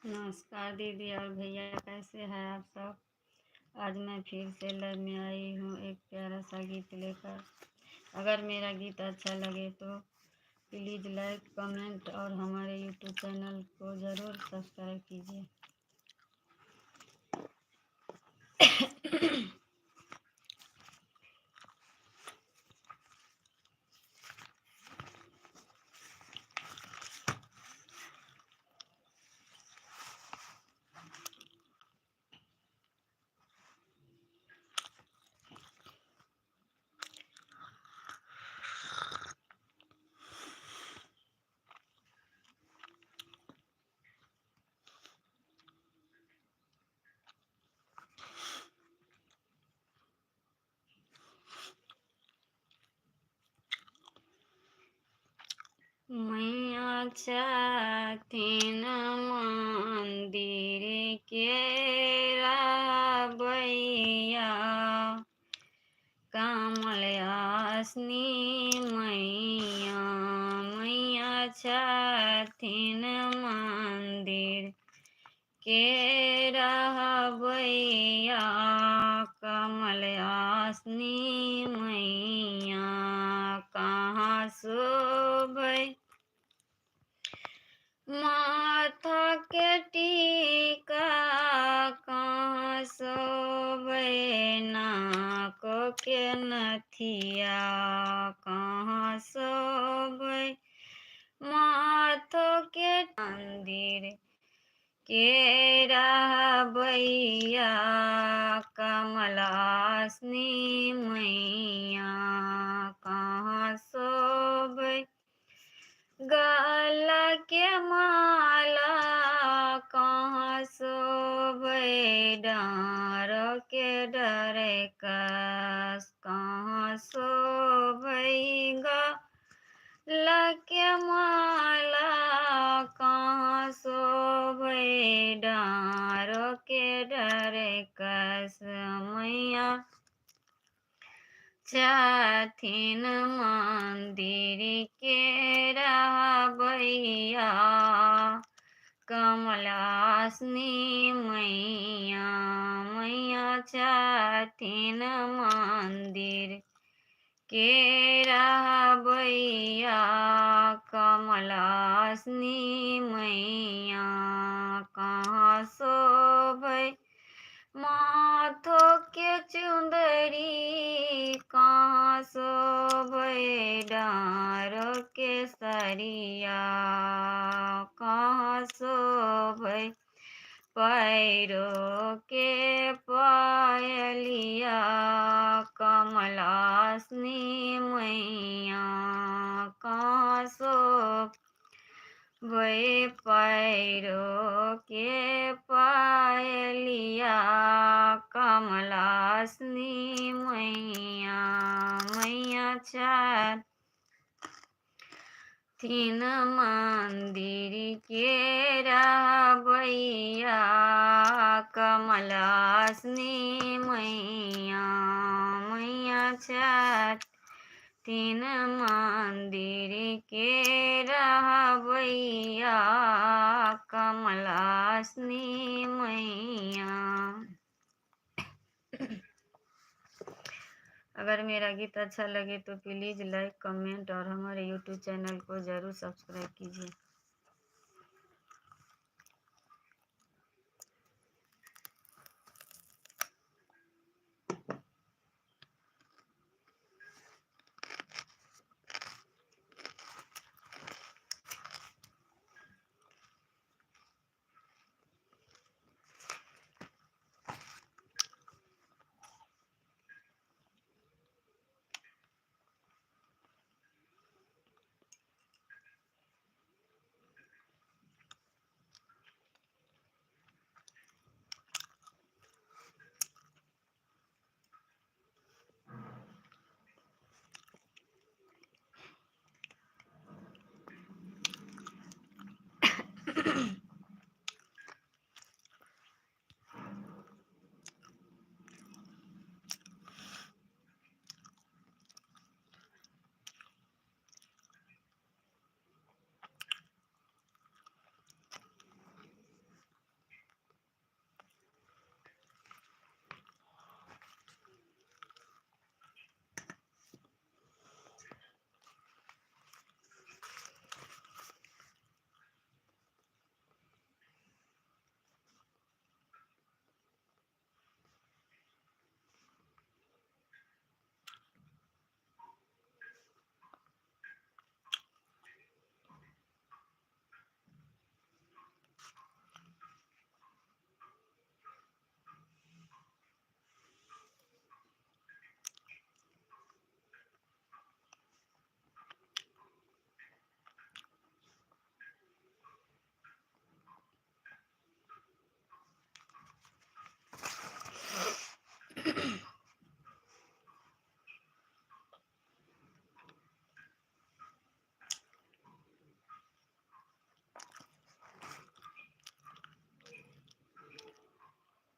नमस्कार दीदी और भैया, कैसे हैं आप सब। आज मैं फिर से लाइव में आई हूँ एक प्यारा सा गीत लेकर। अगर मेरा गीत अच्छा लगे तो प्लीज़ लाइक कमेंट और हमारे यूट्यूब चैनल को ज़रूर सब्सक्राइब कीजिए। मैया छथिन मंदिर के राबैया, कमलयासनी मैया। मैया छथिन मंदिर के रहबैया, कमलयासनी मैया। कहाँ शोभै माथा के टीका, कहाँ शोभै नाक के नथिया। कहाँ शोभै माथो के मंदिर के रहबैया, कमलासनी मैया। कहाँ शोभै गला के माला, कहाँ शोभै डाँर के डरकस। कहाँ शोभै गला के माला, कहाँ शोभै डाँर के डरकस। मैया छथिन मंदिर के रहबैया, कमलासनी मैया। मैया छथिन मंदिर के रहबैया, कमलासनी मैया। कहाँ शोभै माथो के चुंदरी, कहाँ शोभै डाँर के सरिया। कहाँ शोभै पैरो के पायलिया, कमलासनी मैया। कहाँ शोभै पैरो के पायलिया, कमलासनी मैया। मैया छथिन मंदिर के रहबैया, कमलासनी मैया। मैया छथिन मंदिर के रहबैया, कमलासनी मैया। अगर मेरा गीत अच्छा लगे तो प्लीज़ लाइक कमेंट और हमारे यूट्यूब चैनल को ज़रूर सब्सक्राइब कीजिए।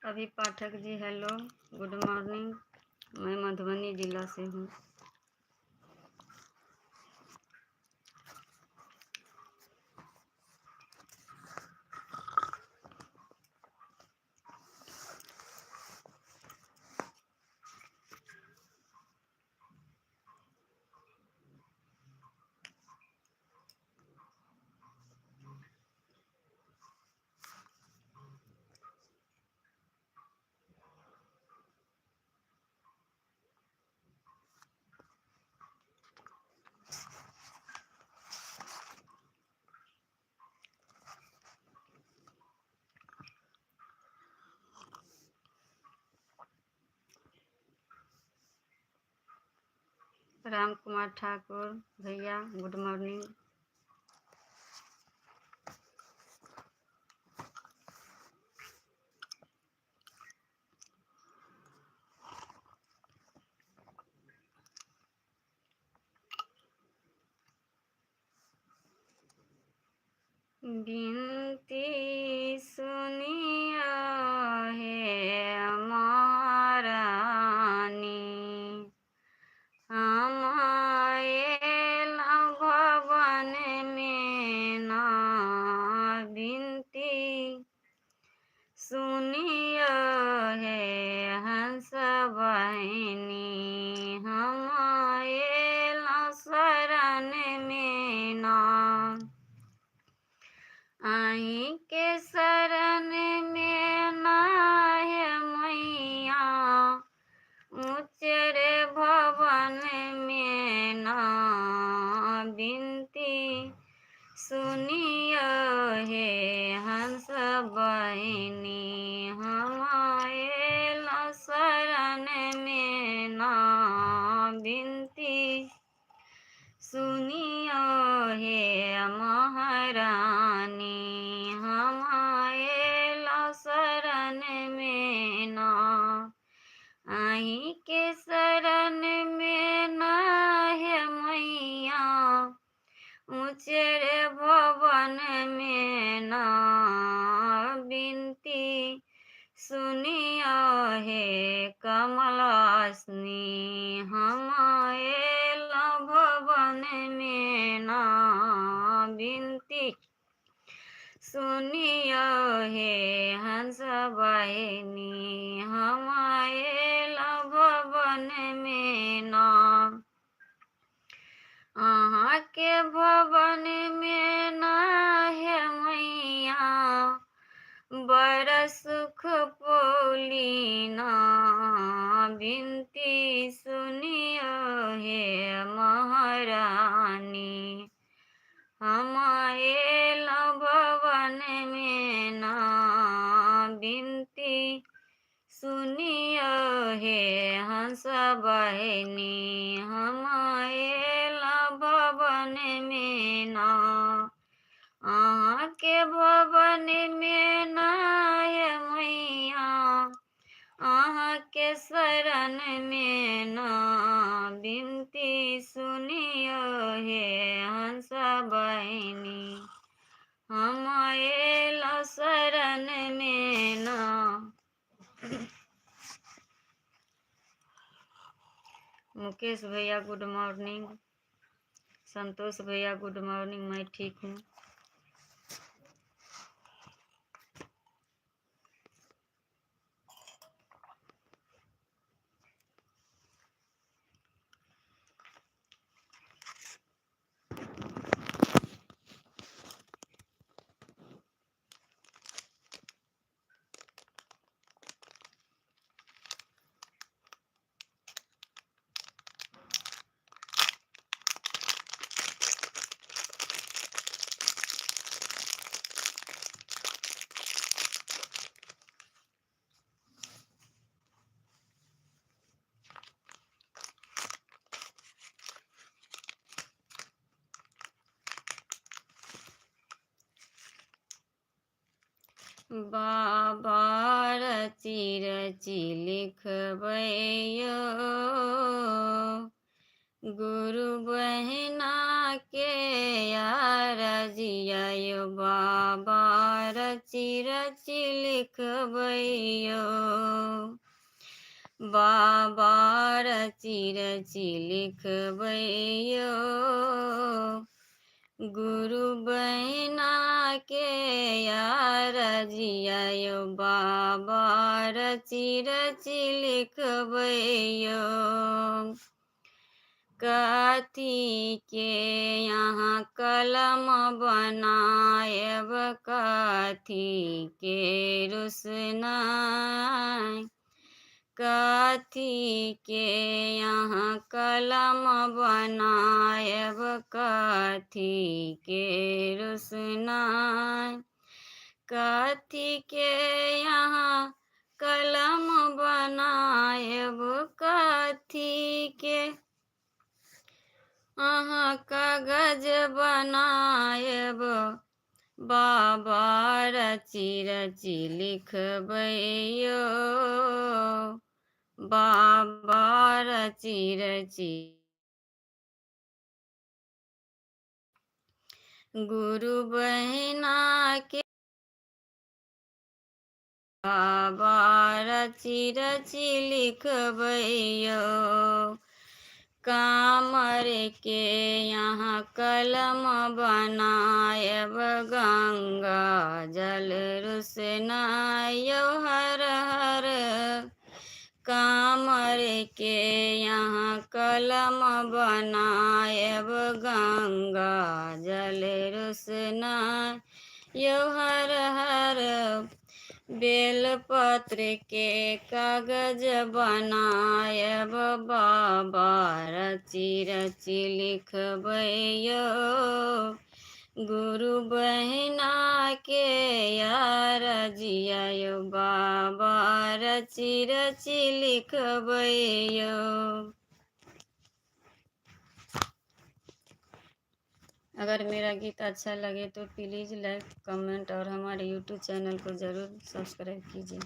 अभी Pathak ji hello, good morning. मैं मधुबनी जिला से हूँ। राम कुमार ठाकुर भैया गुड मॉर्निंग। बिनती सुनिया है महारानी, हमारे भवन में ना बिनती सुनिया है हंस बहनी, हमारे शरण में ना आई के शरण में ना है मैया, ऊंचरे भवन में ना बिनती सुनिया है हंस बहनी, हमारे शरण में ना बिनती सुनिया है महारानी, हमारे शरण में ना आई के शरण में ना है मैया, ऊंचरे भवन में ना बिनती सुनिया है कमलासनी, हमारे भवन में ना बिनती सुनिया है हंस बहनी, हमारे भवन में ना अहाँ के भवन में ना है मैया, बड़ सुख पोलीना बिनती सुनिया है महारानी, हमारे भवन में ना बिनती सुनिया है हंस बहनी, हमारे भवन में ना अहाँ के भवन में ना है मैया, अहाँ के शरण में ना बिनती सुनिया है हंस बहनी, हमारे शरण में ना मुकेश भैया गुड मॉर्निंग, संतोष भैया गुड मॉर्निंग। मैं ठीक हूँ। बाबा रची रची लिखबैयो, गुरु बहिना के यार जिया यो बाबा रची रची लिखबैयो बाबा रची रची लिखबैयो गुरु बहिना के यार जिया यो बाबा रची रची लिखबैयो कथी के यहाँ कलम बनाएब कथी के रुसनाई कथी के यहाँ कलम बनाएब कथी के रुसनाई कथी के यहाँ कलम बनाएब कथी के अहाँ कागज बनाएब बाबा रची रची लिखबैयो बाबा रची रची गुरु बहिना के बाबा रची रची लिखबैयो कामर के यहाँ कलम बनाएब गंगा जल रुसनायो हर हर कामर के यहाँ कलम बनाएब गंगा जल रुसनायो हर हर बेलपत्र के कागज बनाएब बाबा रची रची लिखबैयो गुरु बहिना के यार जिया बाबा रची रची लिखबैयो। अगर मेरा गीत अच्छा लगे तो प्लीज़ लाइक कमेंट और हमारे यूट्यूब चैनल को ज़रूर सब्सक्राइब कीजिए।